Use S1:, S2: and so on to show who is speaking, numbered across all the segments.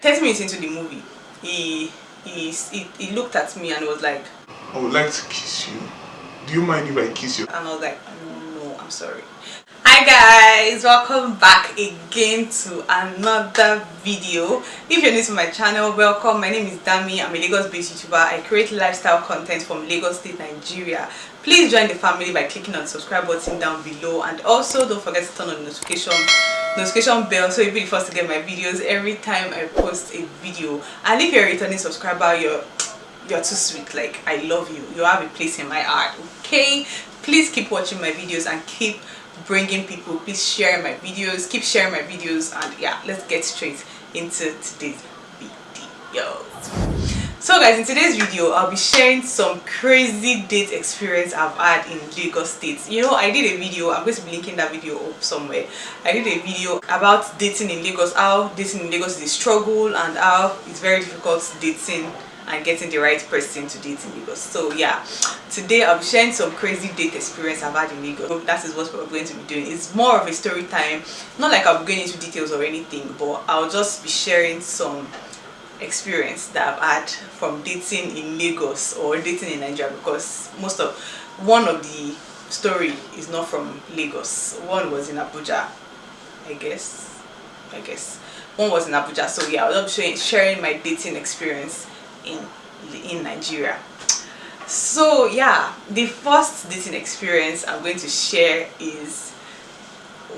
S1: 30 minutes into the movie, he looked at me and was like,
S2: I would like to kiss you. Do you mind if I kiss you?
S1: and I was like, no, I'm sorry. Hi guys, welcome back again to another video. If you're new to my channel, welcome. My name is Dami. I'm a Lagos-based YouTuber. I create lifestyle content from Lagos State, Nigeria. Please join the family by clicking on the subscribe button down below, and also don't forget to turn on the notification bell so you'll be the first to get my videos every time I post a video. And if you're a returning subscriber, you're too sweet. Like, I love you. You have a place in my heart. Okay, please keep watching my videos and keep bringing people. Please share my videos, keep sharing my videos, and yeah, let's get straight into today's video. So guys, in today's video I'll be sharing some crazy date experience I've had in Lagos State. You know, I did a video, I'm going to be linking that video up somewhere. I did a video about dating in Lagos, how dating in Lagos is a struggle and how it's very difficult dating and getting the right person to date in Lagos. So yeah, today I'll be sharing some crazy date experience I've had in Lagos. That is what we're going to be doing. It's more of a story time, not like I'll be going into details or anything, but I'll just be sharing some experience that I've had from dating in Lagos or dating in Nigeria, because one of the story is not from Lagos. One was in Abuja, I guess one was in Abuja. So yeah, I'll be sharing my dating experience in Nigeria. So yeah, the first dating experience I'm going to share is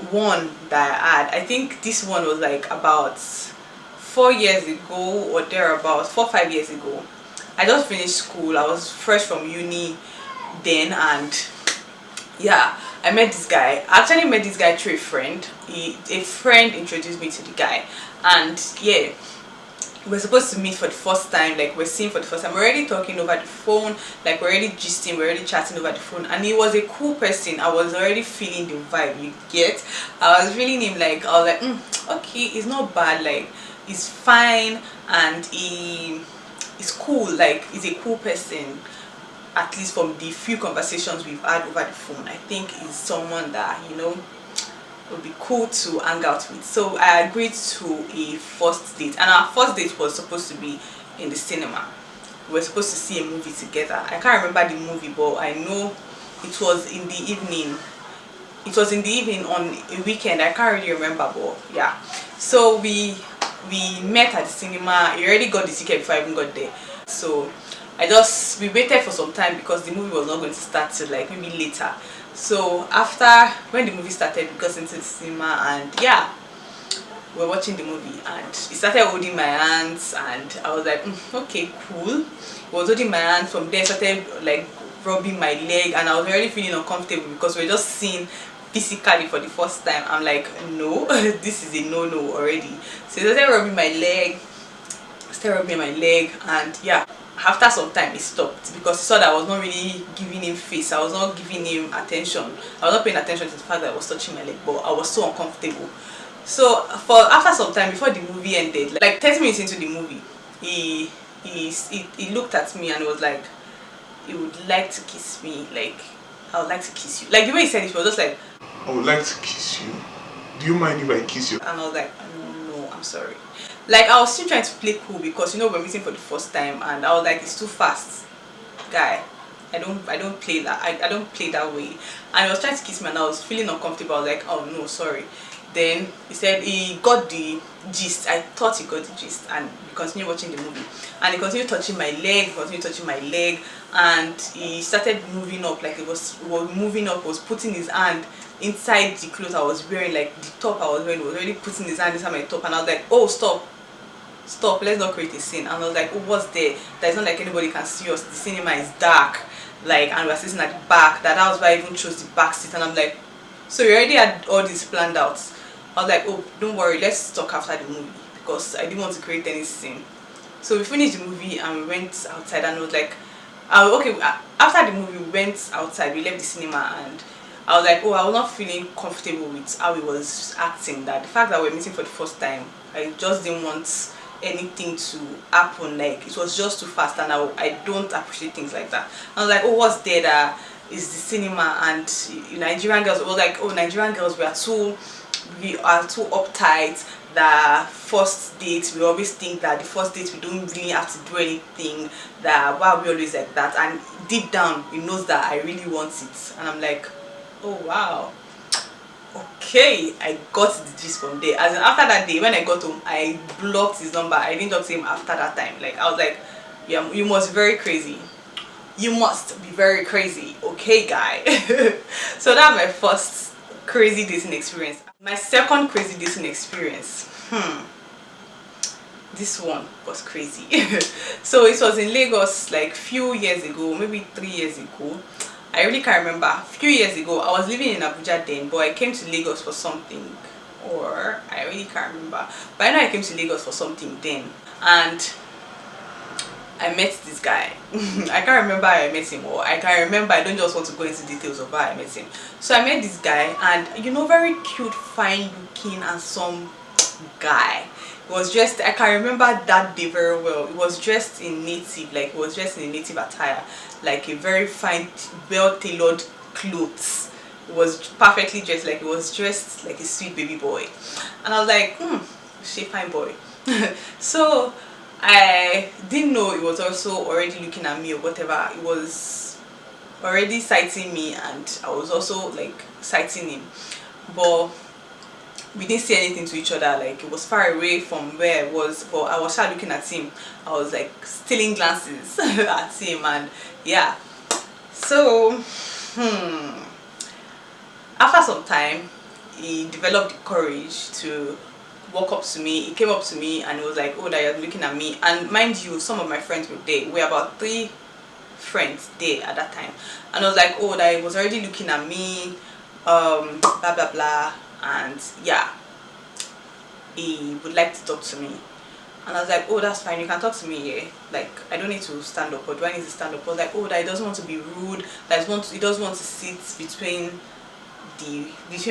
S1: one that I had. I think this one was like about 4 years ago or thereabouts, 4-5 years ago. I just finished school. I was fresh from uni then, and yeah, I met this guy. I actually met this guy through a friend. A friend introduced me to the guy, and yeah, we're supposed to meet for the first time. Like, we're seeing for the first time. We're already talking over the phone. Like, we're already gisting. We're already chatting over the phone. And he was a cool person. I was already feeling the vibe. You get? I was feeling him. Like, I was like, okay, it's not bad. Like, he's fine and he's cool. Like, he's a cool person. At least from the few conversations we've had over the phone, I think he's someone that, you know, would be cool to hang out with. So I agreed to a first date, and our first date was supposed to be in the cinema. We were supposed to see a movie together. I can't remember the movie, but I know it was in the evening. It was in the evening on a weekend. I can't really remember, but yeah. So we met at the cinema. He already got the ticket before I even got there. So we waited for some time because the movie was not going to start till like maybe later. So after, when the movie started, we got into the cinema, and yeah, we were watching the movie, and he started holding my hands, and I was like, okay, cool. He was holding my hands. From there, started like rubbing my leg, and I was already feeling uncomfortable because we were just seeing physically for the first time. I'm like, no, this is a no already. So he started rubbing my leg, and yeah, after some time it stopped because he saw that I was not really giving him face. I was not giving him attention. I was not paying attention to the fact that I was touching my leg, but I was so uncomfortable. So after some time, before the movie ended, like 30 minutes into the movie, he looked at me and was like, he would like to kiss me. Like, I would like to kiss you. Like, the way he said it, he was just like,
S2: I would like to kiss you. Do you mind if I kiss you?
S1: and I was like, no, I'm sorry. Like, I was still trying to play cool because, you know, we're meeting for the first time, and I was like, it's too fast, guy. I don't play that. I don't play that way. And he was trying to kiss me, and I was feeling uncomfortable. I was like, oh no, sorry. Then he said he got the gist. I thought he got the gist, and we continued watching the movie. And he continued touching my leg, and he started moving up. Like, was moving up, was putting his hand inside the clothes I was wearing, like the top I was wearing. He was already putting his hand inside my top, and I was like, oh, stop, let's not create a scene. And I was like, oh, what's there? That it's not like anybody can see us. The cinema is dark, like, and we're sitting at the back. That was why I even chose the back seat. And I'm like, so you already had all this planned out. I was like, oh, don't worry, let's talk after the movie, because I didn't want to create any scene. So we finished the movie and we went outside, and I was like, okay, after the movie we went outside, we left the cinema, and I was like, oh, I was not feeling comfortable with how he was acting. That the fact that we're meeting for the first time, I just didn't want anything to happen. Like, it was just too fast, and I don't appreciate things like that. I was like, oh, what's there that is the cinema? And Nigerian girls were like, oh, Nigerian girls, we are too uptight, that first date, we always think that the first date we don't really have to do anything, that why are we always like that, and deep down he knows that I really want it. And I'm like, oh wow, okay. I got the gist from there. As in, after that day when I got home, I blocked his number. I didn't talk to him after that time. Like, I was like, yeah, you must be very crazy, you must be very crazy, okay guy. So that's my first crazy dating experience. My second crazy dating experience, this one was crazy. So it was in Lagos like few years ago, maybe 3 years ago. I really can't remember. A few years ago, I was living in Abuja then, but I came to Lagos for something, or I really can't remember. But I know I came to Lagos for something then, and I met this guy. I can't remember how I met him, or I can remember, I don't just want to go into details of how I met him. So I met this guy, and you know, very cute, fine looking, handsome guy. It was just, I can remember that day very well. It was dressed in native, like it was dressed in a native attire, like a very fine, well-tailored clothes. It was perfectly dressed, like it was dressed like a sweet baby boy. And I was like, she fine boy. So I didn't know it was also already looking at me or whatever. It was already sighting me, and I was also like sighting him, but we didn't say anything to each other. Like, it was far away from where I was, but I was looking at him. I was like stealing glances at him, and yeah. So after some time, he developed the courage to walk up to me. He came up to me and he was like, oh, that you're looking at me. And mind you, some of my friends were there. We were about 3 friends there at that time. And I was like, oh, that he was already looking at me, blah blah blah. And yeah, he would like to talk to me. And I was like, oh, that's fine, you can talk to me, yeah. Like, I don't need to stand up, or do I need to stand up? I was like, oh, that he doesn't want to be rude, that he doesn't want to sit between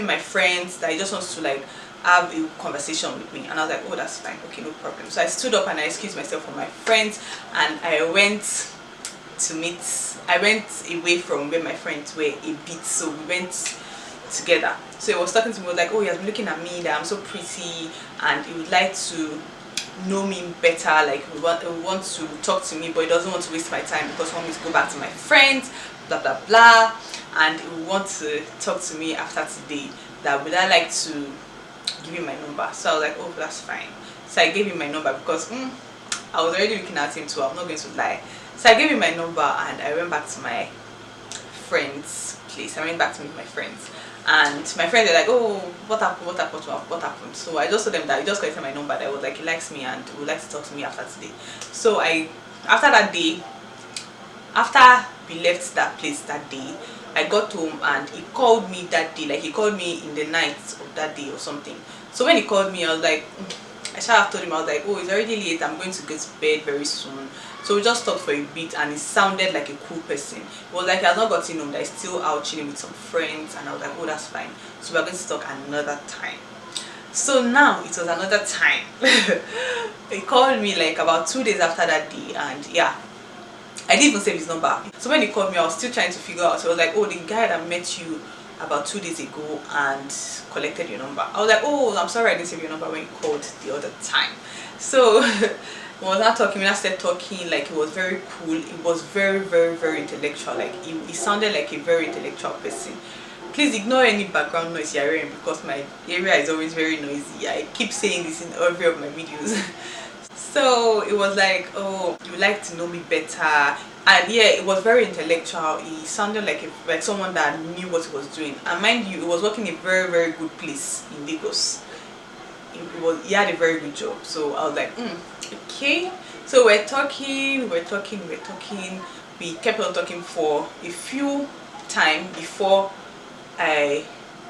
S1: my friends, that he just wants to like have a conversation with me. And I was like, oh, that's fine, okay, no problem. So I stood up and I excused myself from my friends, and I went away from where my friends were a bit, so we went together. So he was talking to me, he was like, oh, he has been looking at me, that I'm so pretty, and he would like to know me better, like he wants to talk to me, but he doesn't want to waste my time because he wants me to go back to my friends, blah blah blah, and he wants to talk to me after today, that would I like to give him my number. So I was like, oh, that's fine. So I gave him my number because I was already looking at him too, I'm not going to lie. So I gave him my number and I went back to my friend's place. I went back to meet my friends, and my friends were like, oh, what happened. So I just told them that he just collected my number, that was like, he likes me and would like to talk to me after today. So after that day, after we left that place that day, I got home and he called me that day. Like, he called me in the night of that day or something. So when he called me, I was like, I should have told him, I was like, oh, it's already late, I'm going to go to bed very soon. So we just talked for a bit, and he sounded like a cool person. It was like he has not gotten home, that he's still out chilling with some friends, and I was like, oh, that's fine. So we're going to talk another time. So now it was another time. He called me like about 2 days after that day, and yeah, I didn't even save his number. So when he called me, I was still trying to figure out. So I was like, oh, the guy that met you about 2 days ago and collected your number. I was like, oh, I'm sorry I didn't save your number when you called the other time. So we was not talking, we not started talking, like it was very cool. It was very, very, very intellectual. Like he sounded like a very intellectual person. Please ignore any background noise you're hearing because my area is always very noisy. I keep saying this in every of my videos. So it was like, oh, you like to know me better. And yeah, it was very intellectual. He sounded like someone that knew what he was doing. And mind you, he was working in a very, very good place in Lagos. He had a very good job. So I was like, okay. So we're talking. We kept on talking for a few time before I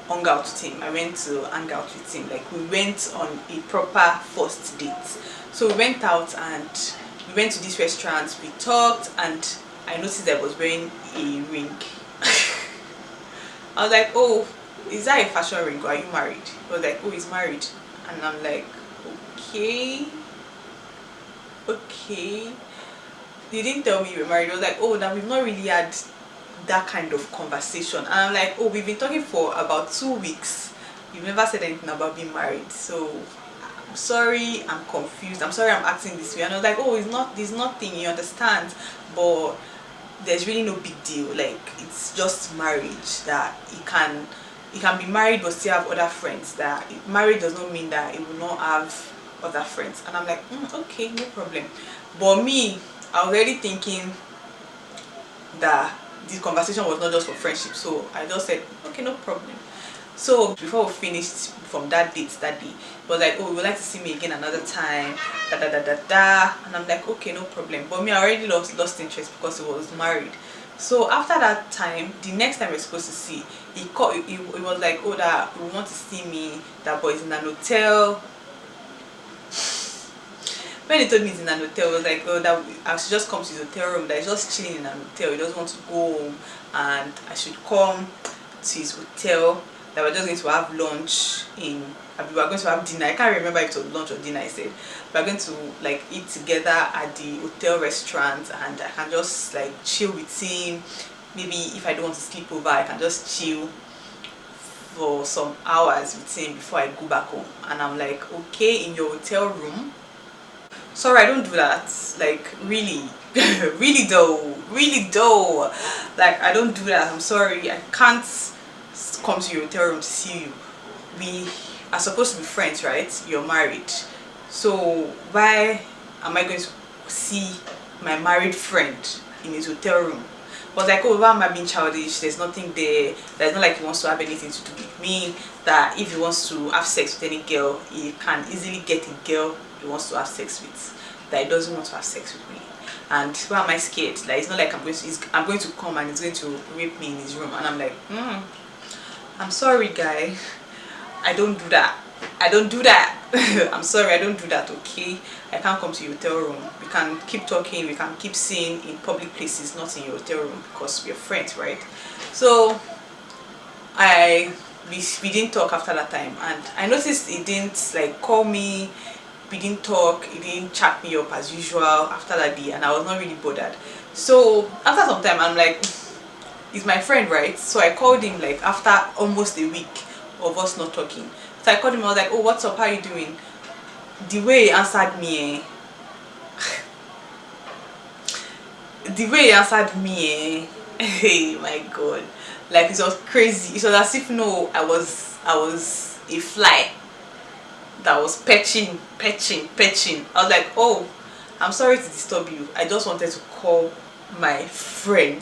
S1: hung out with him. I went to hang out with him. Like, we went on a proper first date. So we went out and we went to this restaurant, we talked, and I noticed that I was wearing a ring. I was like, oh, is that a fashion ring, or are you married? He was like, oh, he's married. And I'm like, okay. They didn't tell me you were married. I was like, oh, now we've not really had that kind of conversation. And I'm like, oh, we've been talking for about 2 weeks. You've never said anything about being married. So I'm sorry, I'm confused, I'm sorry I'm acting this way. And I was like, oh, there's nothing, you understand, but there's really no big deal. Like, it's just marriage, that he can be married but still have other friends. That marriage does not mean that he will not have other friends. And I'm like, okay, no problem. But me, I was already thinking that this conversation was not just for friendship, so I just said, okay, no problem. So before we finished from that day, it was like, oh, we would like to see me again another time, da da da da da. And I'm like, okay, no problem. But me, I already lost interest because he was married. So after that time, the next time we're supposed to see, he called. He was like, oh, that we want to see me. That boy is in an hotel. When he told me he's in an hotel, I was like, oh, that I should just come to his hotel room. That he's just chilling in an hotel. He doesn't want to go home, and I should come to his hotel. That we're just going to have lunch in. We were going to have dinner. I can't remember if it was lunch or dinner. I said we're going to like eat together at the hotel restaurant, and I can just like chill with him. Maybe if I don't want to sleep over, I can just chill for some hours with him before I go back home. And I'm like, okay, in your hotel room? Sorry, I don't do that. Like, really, really though, like, I don't do that. I'm sorry, I can't come to your hotel room to see you. We are supposed to be friends, right? You're married, so why am I going to see my married friend in his hotel room? But like, oh, why am I being childish? There's nothing there. There's not like he wants to have anything to do with me. That if he wants to have sex with any girl, he can easily get a girl he wants to have sex with. That he doesn't want to have sex with me. And why am I scared? Like, it's not like I'm going to come and he's going to rape me in his room. And I'm like, I'm sorry, guy. I don't do that. I don't do that. I'm sorry, I don't do that, okay? I can't come to your hotel room. We can keep talking, we can keep seeing in public places, not in your hotel room, because we're friends, right? So we didn't talk after that time, and I noticed he didn't like call me, we didn't talk, he didn't chat me up as usual after that day, and I was not really bothered. So after some time, I'm like, he's my friend, right? So I called him like after almost a week of us not talking. So I called him, I was like, oh, what's up, how you doing? The way he answered me, hey, my god, like, it was crazy. It was as if, no, I was a fly that was perching. I was like, oh, I'm sorry to disturb you, I just wanted to call my friend.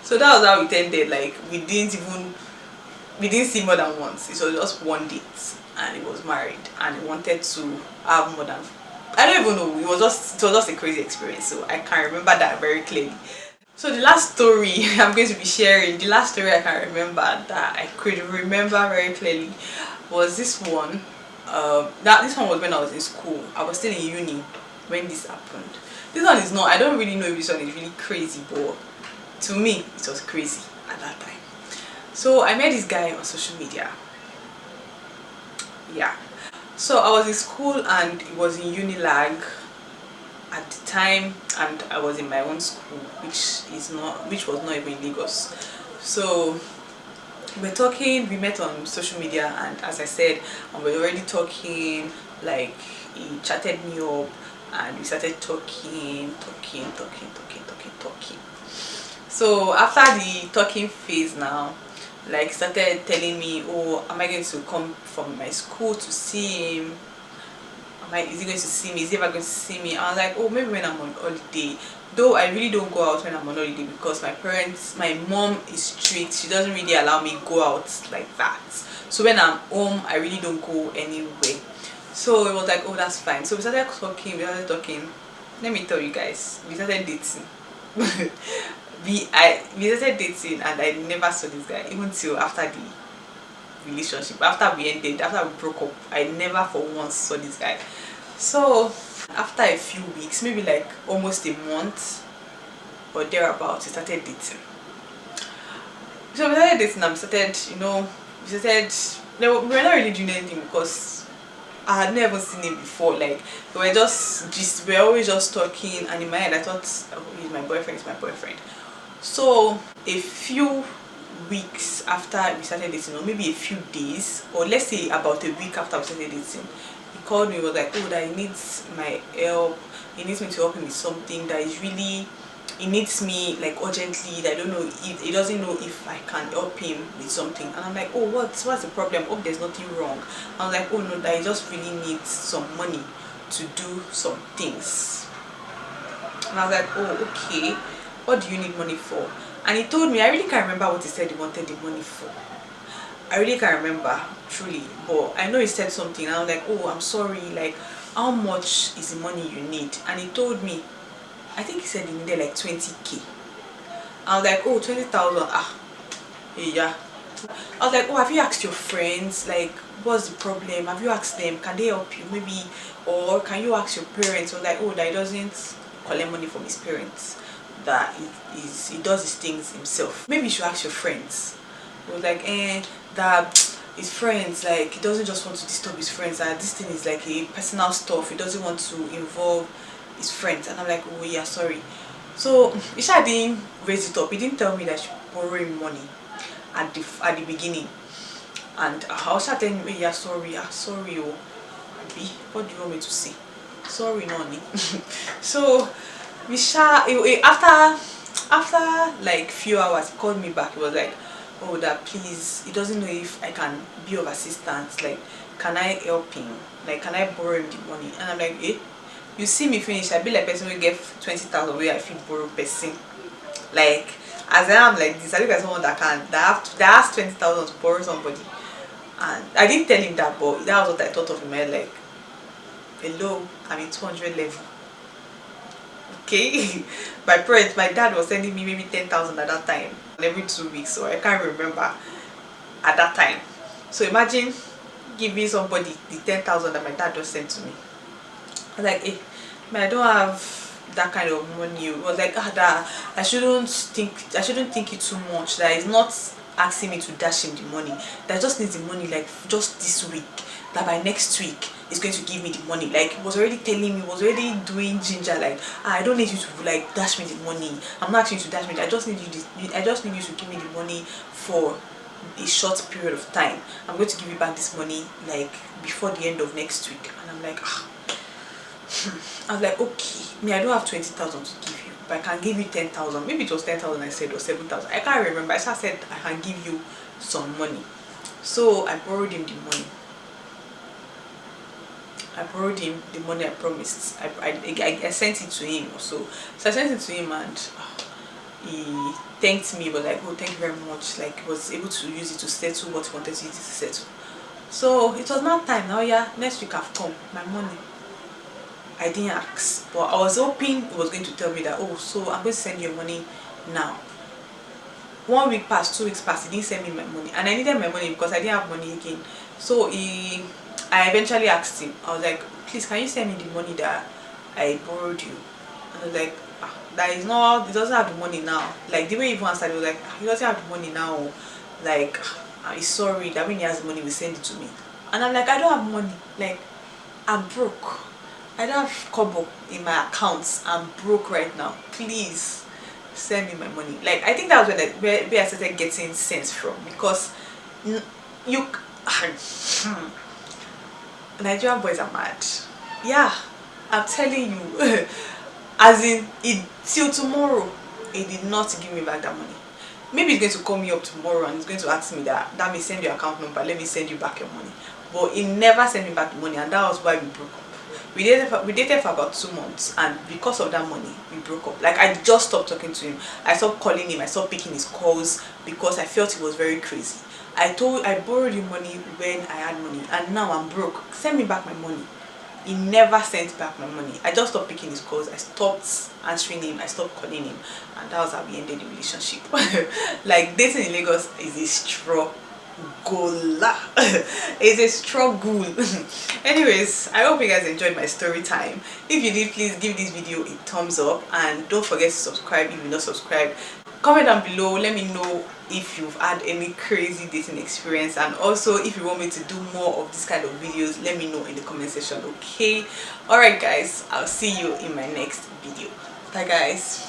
S1: So that was how it ended. Like, we didn't see more than once. It was just one date, and he was married, and he wanted to have more than, I don't even know, it was just a crazy experience. So I can remember that very clearly. So the last story I'm going to be sharing, the last story I can remember that I could remember very clearly was this one. This one was when I was in school. I was still in uni when this happened. This one is not, I don't really know if this one is really crazy, but to me it was crazy at that time. So I met this guy on social media. Yeah. So I was in school and it was in Unilag at the time, and I was in my own school, which was not even in Lagos. So we're talking, we met on social media, and as I said, we were already talking, like, he chatted me up and we started talking. So after the talking phase now, like, started telling me, oh, am I going to come from my school to see him? Is he going to see me? Is he ever going to see me? I was like, oh, maybe when I'm on holiday. Though I really don't go out when I'm on holiday, because my mom is strict. She doesn't really allow me go out like that. So when I'm home, I really don't go anywhere. So it was like, oh, that's fine. So we started talking. Let me tell you guys, we started dating. we started dating, and I never saw this guy even till after the relationship. After we broke up, I never for once saw this guy. So after a few weeks, maybe like almost a month or thereabouts, we started dating. So we started dating, and we were not really doing anything, because I had never seen him before. Like, we were always just talking, and in my head I thought, oh, he's my boyfriend. So a few weeks after we started dating, or maybe a few days, or let's say about a week after we started dating, he called me, was like, oh, that he needs my help, he needs me to help him with something that is really, he needs me like urgently, that I don't know if he doesn't know if I can help him with something. And I'm like, oh, what's the problem? Hope there's nothing wrong. I was like, oh no, that he just really needs some money to do some things. And I was like, oh, okay, what do you need money for? And he told me, I really can't remember what he said he wanted the money for. I really can't remember truly, but I know he said something and I was like, oh, I'm sorry, like, how much is the money you need? And he told me, I think he said he needed like 20k. I was like, oh, 20,000, yeah. I was like, oh, have you asked your friends, like, what's the problem? Have you asked them, can they help you maybe? Or can you ask your parents? I was like, oh, that he doesn't collect money from his parents, that he does his things himself. Maybe you should ask your friends. He was like, that his friends, like, he doesn't just want to disturb his friends, that this thing is like a personal stuff, he doesn't want to involve his friends. And I'm like, oh yeah, sorry. So Isha didn't raise it up, he didn't tell me that I should borrow him money at the beginning. And I was telling him, yeah, sorry, oh, Abi, what do you want me to say? Sorry, noni. So after like few hours, he called me back. He was like, oh, that please, he doesn't know if I can be of assistance, like, can I help him, like, can I borrow him the money? And I'm like, you see me finish, I be like person will get 20,000 where I feel borrow person. Like, as I am like this, I look at someone that has 20,000 to borrow somebody. And I didn't tell him that, but that was what I thought of in my head, like, hello, I'm in 200 level. Okay. My dad was sending me maybe 10,000 at that time, every 2 weeks, so I can't remember at that time. So imagine giving somebody the 10,000 that my dad just sent to me. I was like, man, I don't have that kind of money. It was like, that I shouldn't think it too much, that he's not asking me to dash him the money, that I just needs the money like just this week, that by next week he's going to give me the money. Like, he was already telling me, was already doing ginger, like, I don't need you to like dash me the money, I'm not asking you to dash me, I just need you to give me the money for a short period of time. I'm going to give you back this money like before the end of next week. And I'm like, I was like, okay, me, I don't have 20,000 to give you, but I can give you 10,000. Maybe it was 10,000 I said, or 7,000. I can't remember. I just said I can give you some money. So I borrowed him the money. I promised. I sent it to him also. So I sent it to him and he thanked me, but like, oh, thank you very much. Like, he was able to use it to settle what he wanted to use it to settle. So it was now time. Now, yeah, next week I've come. My money. I didn't ask, but I was hoping he was going to tell me that, oh, so I'm going to send you money now. 1 week passed, 2 weeks passed, he didn't send me my money, and I needed my money because I didn't have money again. So I eventually asked him. I was like, please, can you send me the money that I borrowed you? And I was like, that is not, he doesn't have the money now. Like, the way he even answered, he was like, he doesn't have the money now. Like, he's sorry that when he has the money, he will send it to me. And I'm like, I don't have money. Like, I'm broke. I don't have kobo in my accounts. I'm broke right now. Please send me my money. Like, I think that was where I started getting sense from, because Nigerian boys are mad. Yeah, I'm telling you. As in, till tomorrow, he did not give me back that money. Maybe he's going to call me up tomorrow and he's going to ask me that me send your account number, let me send you back your money. But he never sent me back the money, and that was why we broke up. We dated for about 2 months, and because of that money we broke up. Like, I just stopped talking to him, I stopped calling him, I stopped picking his calls, because I felt he was very crazy. I borrowed him money when I had money, and now I'm broke. Send me back my money. He never sent back my money. I just stopped picking his calls, I stopped answering him, I stopped calling him, and that was how we ended the relationship. Like, dating in Lagos is a struggle. It's a struggle. Anyways, I hope you guys enjoyed my story time. If you did, please give this video a thumbs up, and don't forget to subscribe if you're not subscribed. Comment down below, let me know if you've had any crazy dating experience, and also if you want me to do more of this kind of videos, let me know in the comment section. Okay, all right guys, I'll see you in my next video. Bye guys.